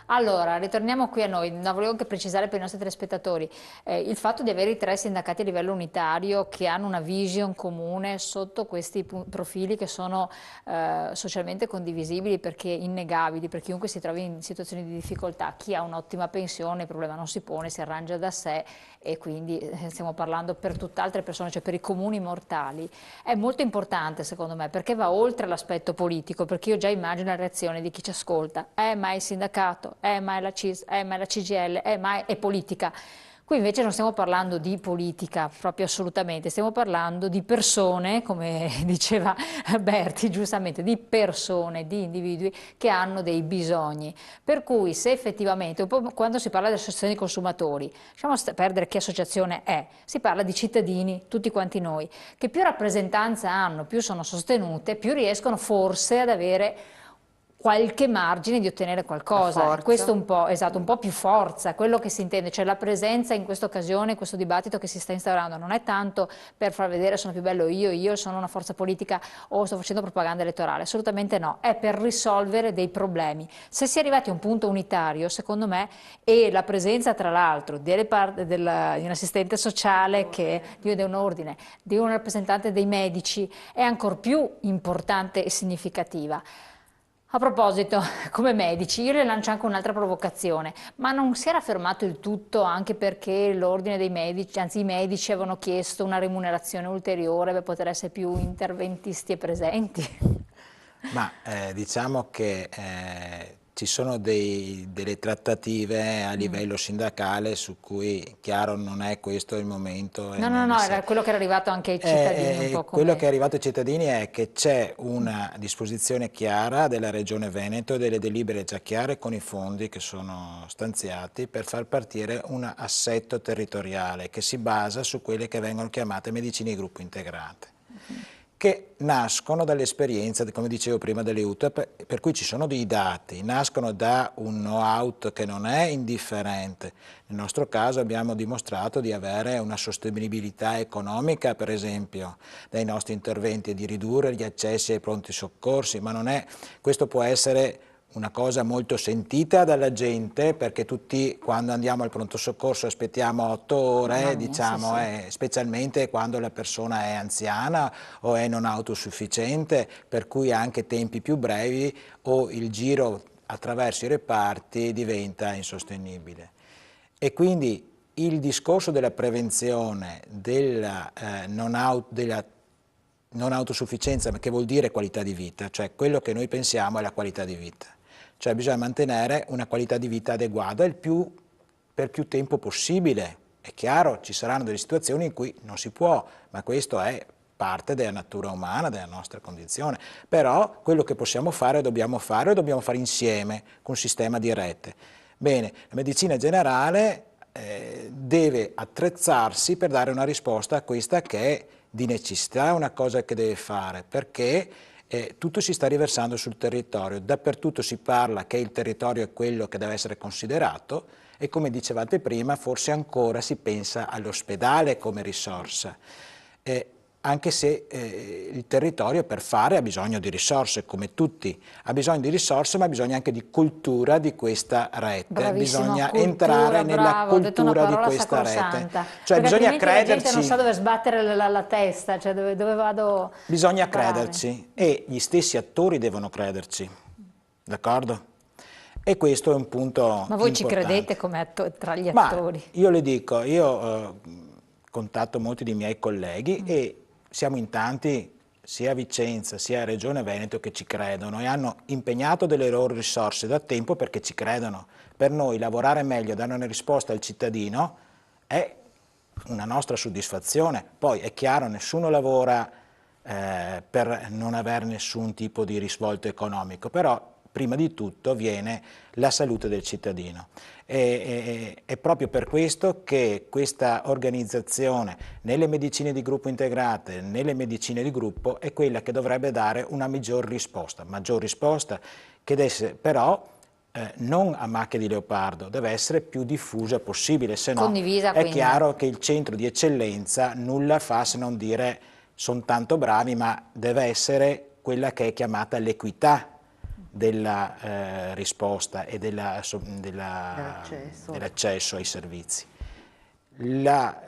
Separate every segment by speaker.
Speaker 1: Allora, ritorniamo qui a noi, no, volevo anche precisare per i nostri telespettatori, il fatto di avere i tre sindacati a livello unitario che hanno una vision comune sotto questi profili che sono socialmente condivisibili perché innegabili, per chiunque si trovi in situazioni di difficoltà, chi ha un'ottima pensione il problema non si pone, si arrangia da sé e quindi stiamo parlando per tutt'altre persone, cioè per i comuni mortali, è molto importante secondo me perché va oltre l'aspetto politico, perché io già immagino la reazione di chi ci ascolta, ma è il sindacato, ma è la CIS, ma è la CGIL, ma è politica. Qui invece non stiamo parlando di politica, proprio assolutamente, stiamo parlando di persone, come diceva Berti giustamente, di persone, di individui che hanno dei bisogni. Per cui se effettivamente, un po' quando si parla di associazioni di consumatori, lasciamo perdere che associazione è, si parla di cittadini, tutti quanti noi, che più rappresentanza hanno, più sono sostenute, più riescono forse ad avere qualche margine di ottenere
Speaker 2: La
Speaker 1: qualcosa. Questo
Speaker 2: forza.
Speaker 1: un po', esatto, un po' più forza, quello che si intende, cioè la presenza in questa occasione, questo dibattito che si sta instaurando, non è tanto per far vedere sono più bello io sono una forza politica o sto facendo propaganda elettorale, assolutamente no, è per risolvere dei problemi. Se si è arrivati a un punto unitario, secondo me, e la presenza tra l'altro di un assistente sociale, di un ordine, di un rappresentante dei medici, è ancora più importante e significativa. A proposito, come medici, io le lancio anche un'altra provocazione, ma non si era fermato il tutto anche perché l'ordine dei medici, anzi i medici avevano chiesto una remunerazione ulteriore per poter essere più interventisti e presenti?
Speaker 3: Ma diciamo che ci sono delle trattative a livello sindacale su cui, chiaro, non è questo il momento.
Speaker 1: No, no, no, era quello che era arrivato anche ai cittadini, un po'
Speaker 3: Quello che è
Speaker 1: come...
Speaker 3: arrivato ai cittadini è che c'è una disposizione chiara della Regione Veneto e delle delibere già chiare con i fondi che sono stanziati per far partire un assetto territoriale che si basa su quelle che vengono chiamate medicine di gruppo integrate, che nascono dall'esperienza, come dicevo prima, delle UTAP, per cui ci sono dei dati, nascono da un know-how che non è indifferente. Nel nostro caso abbiamo dimostrato di avere una sostenibilità economica, per esempio, dai nostri interventi e di ridurre gli accessi ai pronti soccorsi, ma non è, questo può essere una cosa molto sentita dalla gente, perché tutti quando andiamo al pronto soccorso aspettiamo 8
Speaker 1: Mamma
Speaker 3: ore,
Speaker 1: mia, sì,
Speaker 3: diciamo,
Speaker 1: sì.
Speaker 3: specialmente quando la persona è anziana o è non autosufficiente, per cui anche tempi più brevi o il giro attraverso i reparti diventa insostenibile. E quindi il discorso della prevenzione, della non autosufficienza, che vuol dire qualità di vita, cioè quello che noi pensiamo è la qualità di vita. Cioè bisogna mantenere una qualità di vita adeguata per più tempo possibile. È chiaro, ci saranno delle situazioni in cui non si può, ma questo è parte della natura umana, della nostra condizione. Però quello che possiamo fare lo dobbiamo fare insieme, con un sistema di rete. Bene, la medicina generale deve attrezzarsi per dare una risposta a questa che è di necessità, è una cosa che deve fare, perché tutto si sta riversando sul territorio, dappertutto si parla che il territorio è quello che deve essere considerato e, come dicevate prima, forse ancora si pensa all'ospedale come risorsa, anche se il territorio per fare ha bisogno di risorse, come tutti, ha bisogno di risorse, ma ha bisogno anche di cultura di questa rete,
Speaker 1: Bravissimo,
Speaker 3: bisogna entrare
Speaker 1: cultura,
Speaker 3: nella
Speaker 1: bravo, ho detto una
Speaker 3: cultura di
Speaker 1: parola
Speaker 3: questa rete,
Speaker 1: sacrosanta,
Speaker 3: cioè
Speaker 1: perché
Speaker 3: bisogna
Speaker 1: altrimenti la gente non sa
Speaker 3: crederci.
Speaker 1: dove sbattere la testa, cioè dove vado a
Speaker 3: Bisogna
Speaker 1: parare.
Speaker 3: crederci e gli stessi attori devono crederci, d'accordo? E questo è un punto
Speaker 1: Ma voi ci credete
Speaker 3: importante.
Speaker 1: come tra gli
Speaker 3: Ma
Speaker 1: attori?
Speaker 3: io le dico, io contatto molti dei miei colleghi e siamo in tanti, sia a Vicenza sia a Regione Veneto, che ci credono e hanno impegnato delle loro risorse da tempo perché ci credono. Per noi lavorare meglio, dare una risposta al cittadino è una nostra soddisfazione. Poi è chiaro, nessuno lavora per non avere nessun tipo di risvolto economico, però prima di tutto viene la salute del cittadino. È proprio per questo che questa organizzazione nelle medicine di gruppo integrate, nelle medicine di gruppo, è quella che dovrebbe dare una maggior risposta che deve essere però non a macchia di leopardo, deve essere più diffusa possibile, se no
Speaker 1: Condivisa
Speaker 3: è
Speaker 1: quindi.
Speaker 3: chiaro che il centro di eccellenza nulla fa se non dire sono tanto bravi, ma deve essere quella che è chiamata l'equità della risposta e dell'accesso ai servizi. La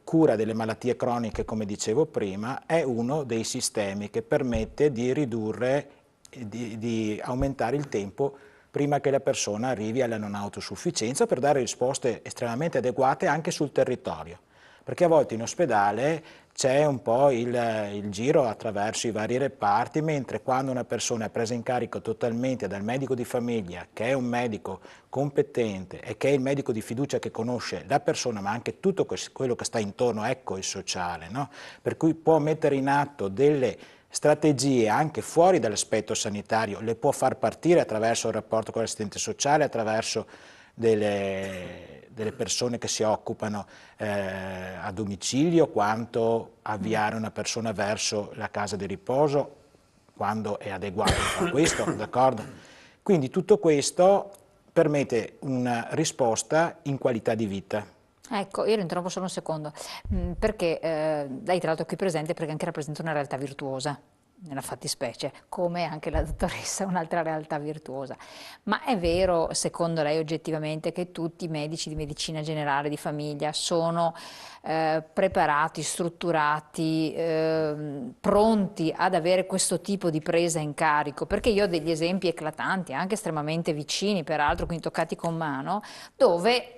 Speaker 3: cura delle malattie croniche, come dicevo prima, è uno dei sistemi che permette di ridurre, di aumentare il tempo prima che la persona arrivi alla non autosufficienza, per dare risposte estremamente adeguate anche sul territorio. Perché a volte in ospedale c'è un po' il giro attraverso i vari reparti, mentre quando una persona è presa in carico totalmente dal medico di famiglia, che è un medico competente e che è il medico di fiducia che conosce la persona, ma anche tutto quello che sta intorno, ecco il sociale, no? Per cui può mettere in atto delle strategie anche fuori dall'aspetto sanitario, le può far partire attraverso il rapporto con l'assistente sociale, attraverso delle persone che si occupano a domicilio, quanto avviare una persona verso la casa di riposo, quando è adeguato a fare questo, d'accordo? Quindi tutto questo permette una risposta in qualità di vita.
Speaker 1: Ecco, io lo interrompo solo un secondo, perché lei tra l'altro è qui presente perché anche rappresenta una realtà virtuosa, nella fattispecie, come anche la dottoressa un'altra realtà virtuosa. Ma è vero, secondo lei oggettivamente, che tutti i medici di medicina generale, di famiglia, sono preparati, strutturati, pronti ad avere questo tipo di presa in carico? Perché io ho degli esempi eclatanti, anche estremamente vicini, peraltro, quindi toccati con mano, dove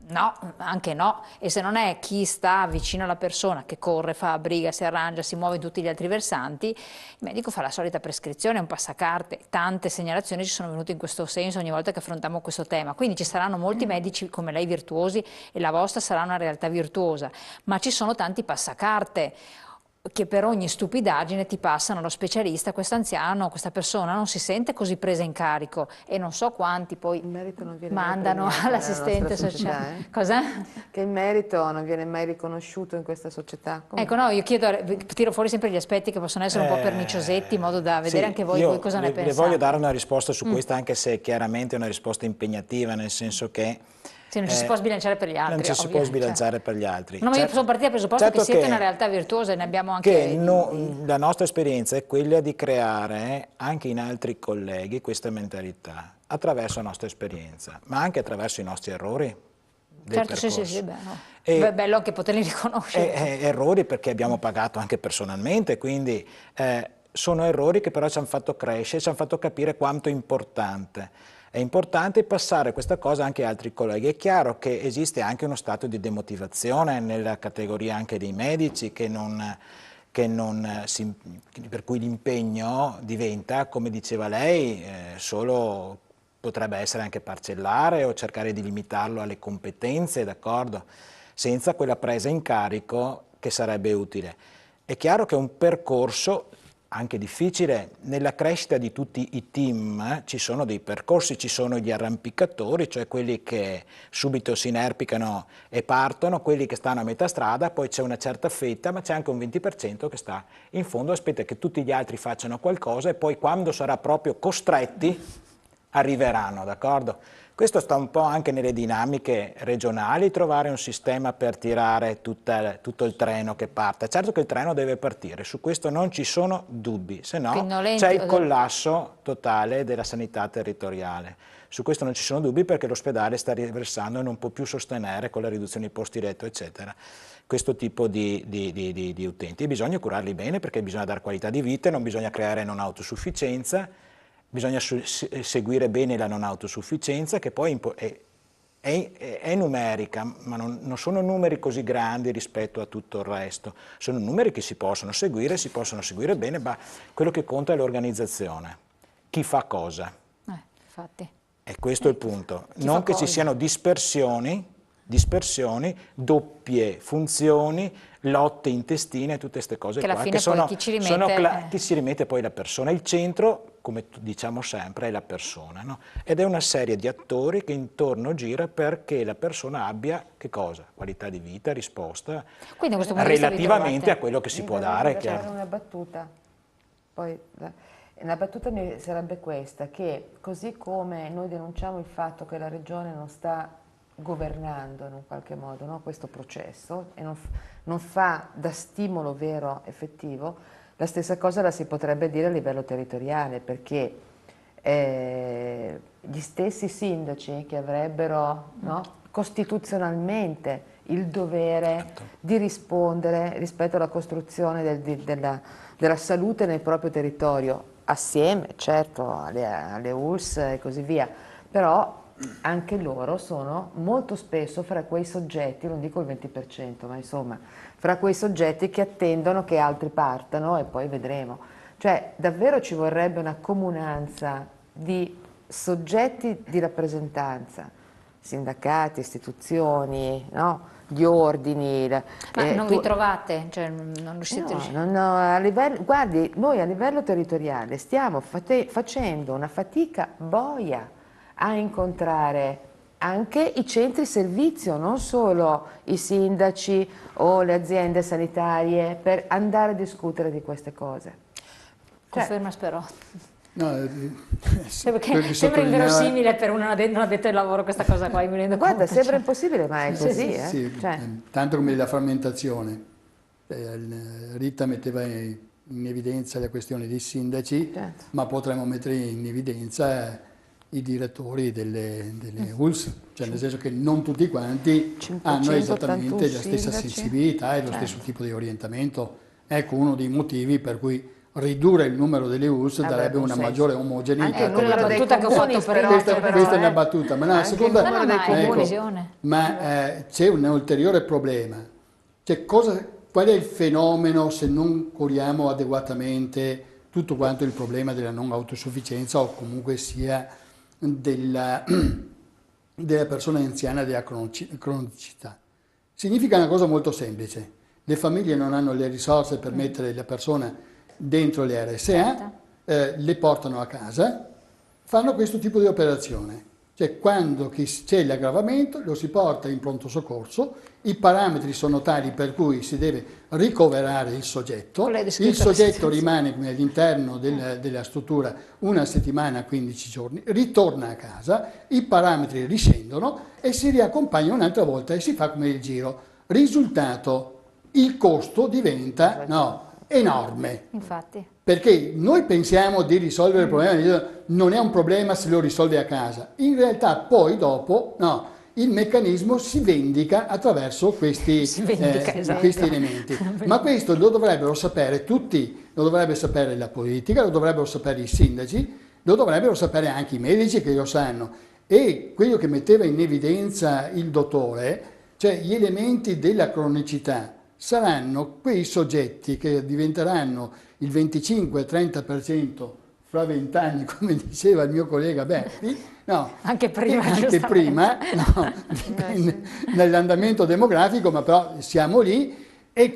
Speaker 1: no, anche no, e se non è chi sta vicino alla persona che corre, fa briga, si arrangia, si muove in tutti gli altri versanti, il medico fa la solita prescrizione, un passacarte. Tante segnalazioni ci sono venute in questo senso ogni volta che affrontiamo questo tema, quindi ci saranno molti medici come lei virtuosi e la vostra sarà una realtà virtuosa, ma ci sono tanti passacarte che per ogni stupidaggine ti passano lo specialista, questo anziano, questa persona non si sente così presa in carico, e non so quanti poi mandano all'assistente sociale. Cosa?
Speaker 2: Che il merito non viene mai riconosciuto in questa società.
Speaker 1: Ecco, no, io tiro fuori sempre gli aspetti che possono essere un po' perniciosetti, in modo da vedere
Speaker 3: sì,
Speaker 1: anche voi cosa ne pensate.
Speaker 3: Le voglio dare una risposta su questa, anche se è chiaramente una risposta impegnativa, nel senso che
Speaker 1: sì, non ci si può sbilanciare per gli altri.
Speaker 3: Non ci si può sbilanciare per gli altri.
Speaker 1: No, ma io sono partita dal presupposto che siete una realtà virtuosa e ne abbiamo anche...
Speaker 3: La nostra esperienza è quella di creare anche in altri colleghi questa mentalità, attraverso la nostra esperienza, ma anche attraverso i nostri errori.
Speaker 1: Certo, sì, è bello anche poterli riconoscere.
Speaker 3: Errori perché abbiamo pagato anche personalmente, quindi sono errori che però ci hanno fatto crescere, ci hanno fatto capire quanto è importante. È importante passare questa cosa anche a altri colleghi. È chiaro che esiste anche uno stato di demotivazione nella categoria anche dei medici per cui l'impegno diventa, come diceva lei, solo potrebbe essere anche parcellare o cercare di limitarlo alle competenze, d'accordo? Senza quella presa in carico che sarebbe utile. È chiaro che è un percorso anche difficile. Nella crescita di tutti i team ci sono dei percorsi, ci sono gli arrampicatori, cioè quelli che subito si inerpicano e partono, quelli che stanno a metà strada, poi c'è una certa fetta, ma c'è anche un 20% che sta in fondo, aspetta che tutti gli altri facciano qualcosa e poi quando sarà proprio costretti arriveranno, d'accordo? Questo sta un po' anche nelle dinamiche regionali, trovare un sistema per tirare tutto il treno che parte. Certo che il treno deve partire, su questo non ci sono dubbi, se no c'è il collasso totale della sanità territoriale. Su questo non ci sono dubbi perché l'ospedale sta riversando e non può più sostenere con la riduzione di posti letto, eccetera, questo tipo di utenti. E bisogna curarli bene perché bisogna dare qualità di vita, non bisogna creare non autosufficienza. Bisogna seguire bene la non autosufficienza, che poi è numerica, ma non sono numeri così grandi rispetto a tutto il resto. Sono numeri che si possono seguire bene, ma quello che conta è l'organizzazione. Chi fa cosa?
Speaker 1: Infatti.
Speaker 3: E questo è il punto. Non che ci siano dispersioni, doppie funzioni, lotte intestine e tutte queste cose
Speaker 1: che
Speaker 3: qua.
Speaker 1: Alla fine poi chi ci rimette...
Speaker 3: chi si rimette poi la persona. Il centro, come diciamo sempre, è la persona, no? Ed è una serie di attori che intorno gira perché la persona abbia, che cosa? Qualità di vita, risposta,
Speaker 1: quindi,
Speaker 3: relativamente a quello che si può dare.
Speaker 2: Fare una battuta. Poi, la battuta sarebbe questa, che così come noi denunciamo il fatto che la Regione non sta governando in un qualche modo, no, questo processo e non fa da stimolo vero, effettivo, la stessa cosa la si potrebbe dire a livello territoriale, perché gli stessi sindaci che avrebbero, no, costituzionalmente il dovere di rispondere rispetto alla costruzione della salute nel proprio territorio, assieme certo alle ULSS e così via, però anche loro sono molto spesso fra quei soggetti, non dico il 20%, ma insomma, fra quei soggetti che attendono che altri partano e poi vedremo. Cioè, davvero ci vorrebbe una comunanza di soggetti di rappresentanza, sindacati, istituzioni, no? Gli ordini.
Speaker 1: Ma non vi trovate? Cioè, non riuscite
Speaker 2: guardi, noi a livello territoriale stiamo facendo una fatica boia a incontrare anche i centri servizio, non solo i sindaci o le aziende sanitarie, per andare a discutere di queste cose.
Speaker 1: Conferma Sperò.
Speaker 4: No,
Speaker 1: perché sembra inverosimile per un addetto ai lavoro questa cosa qua.
Speaker 2: Guarda, sembra impossibile, ma è così.
Speaker 4: Sì, tanto come la frammentazione. Rita metteva in evidenza la questione dei sindaci, certo, ma potremmo mettere in evidenza i direttori delle ULSS, cioè nel senso che non tutti quanti hanno esattamente la stessa sensibilità e lo stesso tipo di orientamento. Ecco uno dei motivi per cui ridurre il numero delle ULSS darebbe una maggiore omogeneità.
Speaker 1: Anche quella battuta che ho fatto prima.
Speaker 4: Questa è una battuta, ma no, seconda,
Speaker 1: ma
Speaker 4: c'è un ulteriore problema. Cioè, qual è il fenomeno se non curiamo adeguatamente tutto quanto il problema della non autosufficienza o comunque sia della persona anziana della cronicità? Significa una cosa molto semplice. Le famiglie non hanno le risorse per mettere la persona dentro le RSA, le portano a casa, fanno questo tipo di operazione. Cioè quando c'è l'aggravamento lo si porta in pronto soccorso, i parametri sono tali per cui si deve ricoverare il soggetto rimane all'interno della struttura una settimana, 15 giorni, ritorna a casa, i parametri riscendono e si riaccompagna un'altra volta e si fa come il giro. Risultato, il costo diventa enorme.
Speaker 1: Infatti.
Speaker 4: Perché noi pensiamo di risolvere il problema, non è un problema se lo risolve a casa. In realtà poi dopo il meccanismo si vendica attraverso questi elementi. Ma questo lo dovrebbero sapere tutti, lo dovrebbe sapere la politica, lo dovrebbero sapere i sindaci, lo dovrebbero sapere anche i medici che lo sanno. E quello che metteva in evidenza il dottore, cioè gli elementi della cronicità, saranno quei soggetti che diventeranno il 25-30% fra 20 anni, come diceva il mio collega Berti,
Speaker 1: anche prima
Speaker 4: nell'andamento demografico, ma però siamo lì e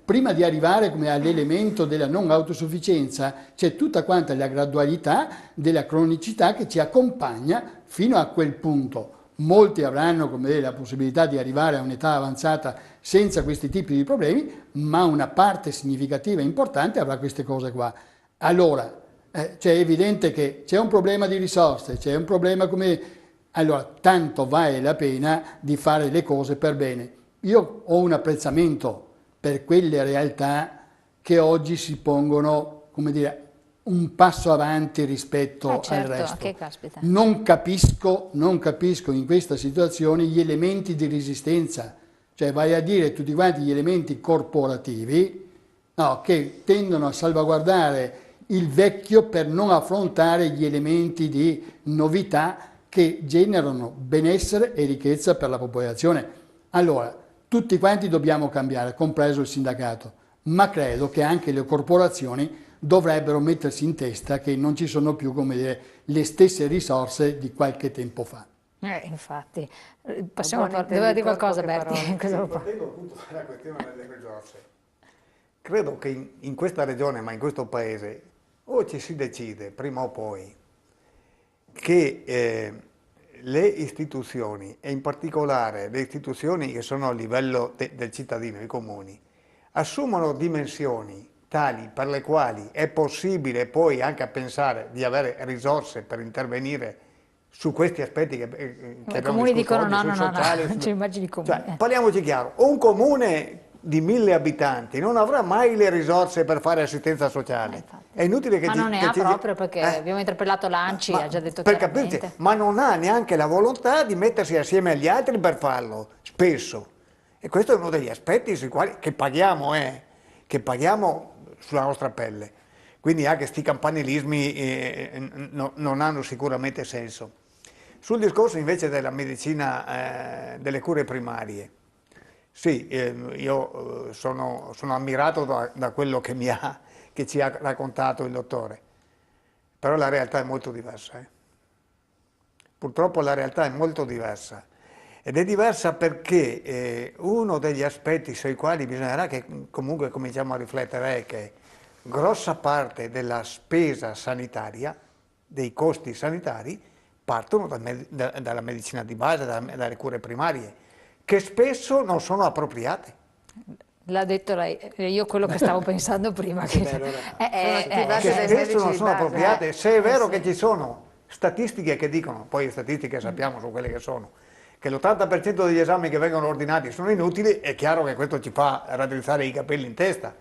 Speaker 4: prima di arrivare all'elemento della non autosufficienza c'è tutta quanta la gradualità della cronicità che ci accompagna fino a quel punto. Molti avranno la possibilità di arrivare a un'età avanzata senza questi tipi di problemi, ma una parte significativa e importante avrà queste cose qua. Allora, c'è evidente che c'è un problema di risorse, c'è un problema allora, tanto vale la pena di fare le cose per bene. Io ho un apprezzamento per quelle realtà che oggi si pongono, un passo avanti rispetto al resto.
Speaker 1: Che caspita.
Speaker 4: Non capisco in questa situazione gli elementi di resistenza, cioè vai a dire tutti quanti gli elementi corporativi che tendono a salvaguardare il vecchio per non affrontare gli elementi di novità che generano benessere e ricchezza per la popolazione. Allora, tutti quanti dobbiamo cambiare, compreso il sindacato, ma credo che anche le corporazioni dovrebbero mettersi in testa che non ci sono più, le stesse risorse di qualche tempo fa.
Speaker 1: Infatti. Doveva dire qualcosa, Berti?
Speaker 5: Partendo appunto dalla questione delle risorse, credo che in questa regione, ma in questo paese, o ci si decide, prima o poi, che le istituzioni, e in particolare le istituzioni che sono a livello del cittadino, i comuni, assumono dimensioni tali per le quali è possibile poi anche pensare di avere risorse per intervenire su questi aspetti che
Speaker 1: i comuni dicono no, ci immagini comuni.
Speaker 5: Parliamoci chiaro, un comune di 1000 abitanti non avrà mai le risorse per fare assistenza sociale.
Speaker 1: Infatti.
Speaker 5: È inutile che
Speaker 1: Ma non ne
Speaker 5: che
Speaker 1: ha proprio, perché abbiamo interpellato l'ANCI, ha già detto
Speaker 5: per
Speaker 1: chiaramente.
Speaker 5: capirci, ma non ha neanche la volontà di mettersi assieme agli altri per farlo, spesso. E questo è uno degli aspetti sui quali che paghiamo sulla nostra pelle. Quindi anche questi campanilismi non hanno sicuramente senso. Sul discorso invece della medicina, delle cure primarie, sì, io sono ammirato da quello che ci ha raccontato il dottore, però la realtà è molto diversa. Purtroppo la realtà è molto diversa. Ed è diversa perché uno degli aspetti sui quali bisognerà che comunque cominciamo a riflettere è che grossa parte della spesa sanitaria, dei costi sanitari, partono dalla medicina di base, dalle cure primarie, che spesso non sono appropriate.
Speaker 1: L'ha detto lei, io quello che stavo pensando prima. Che
Speaker 5: spesso non sono appropriate, se è vero che ci sono statistiche che dicono, poi le statistiche sappiamo su quelle che sono, che l'80% degli esami che vengono ordinati sono inutili, è chiaro che questo ci fa raddrizzare i capelli in testa.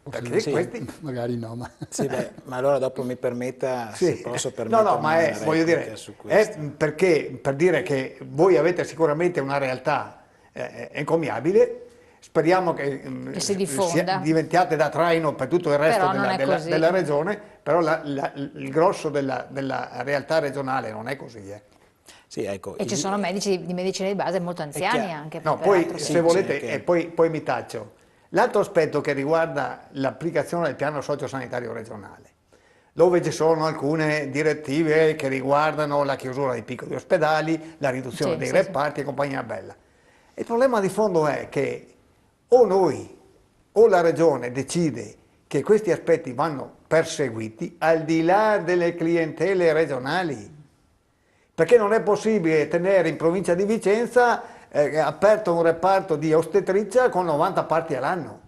Speaker 5: Perché
Speaker 3: sì,
Speaker 5: questi...
Speaker 4: Magari no, ma...
Speaker 3: Sì, beh, ma allora dopo mi permetta,
Speaker 5: Sì.
Speaker 3: se posso permettermi
Speaker 5: No, ma voglio dire,
Speaker 3: su
Speaker 5: è
Speaker 3: questo.
Speaker 5: perché, per dire che voi avete sicuramente una realtà encomiabile, speriamo che
Speaker 1: si diffonda.
Speaker 5: diventiate da traino per tutto il resto della regione, però il grosso della realtà regionale non è così.
Speaker 3: Sì, ecco,
Speaker 1: E ci sono medici di medicina di base molto anziani anche.
Speaker 5: No, poi se volete, e poi mi taccio. L'altro aspetto che riguarda l'applicazione del piano sociosanitario regionale, dove ci sono alcune direttive che riguardano la chiusura dei piccoli ospedali, la riduzione dei reparti e compagnia bella. Il problema di fondo è che o noi o la regione decide che questi aspetti vanno perseguiti al di là delle clientele regionali, perché non è possibile tenere in provincia di Vicenza aperto un reparto di ostetricia con 90 parti all'anno.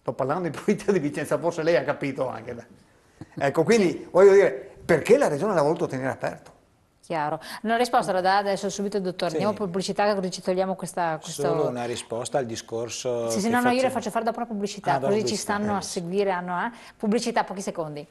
Speaker 5: Sto parlando di provincia di Vicenza, forse lei ha capito anche. Ecco, quindi voglio dire, perché la regione l'ha voluto tenere aperto?
Speaker 1: Chiaro. Una risposta la dà adesso subito il dottore.
Speaker 3: Sì.
Speaker 1: Andiamo a pubblicità, così ci togliamo questo...
Speaker 3: Solo una risposta al discorso
Speaker 1: Sì,
Speaker 3: che
Speaker 1: no, io le
Speaker 3: facevo.
Speaker 1: faccio fare dopo la pubblicità, così ci stanno a seguire. Pubblicità, pochi secondi.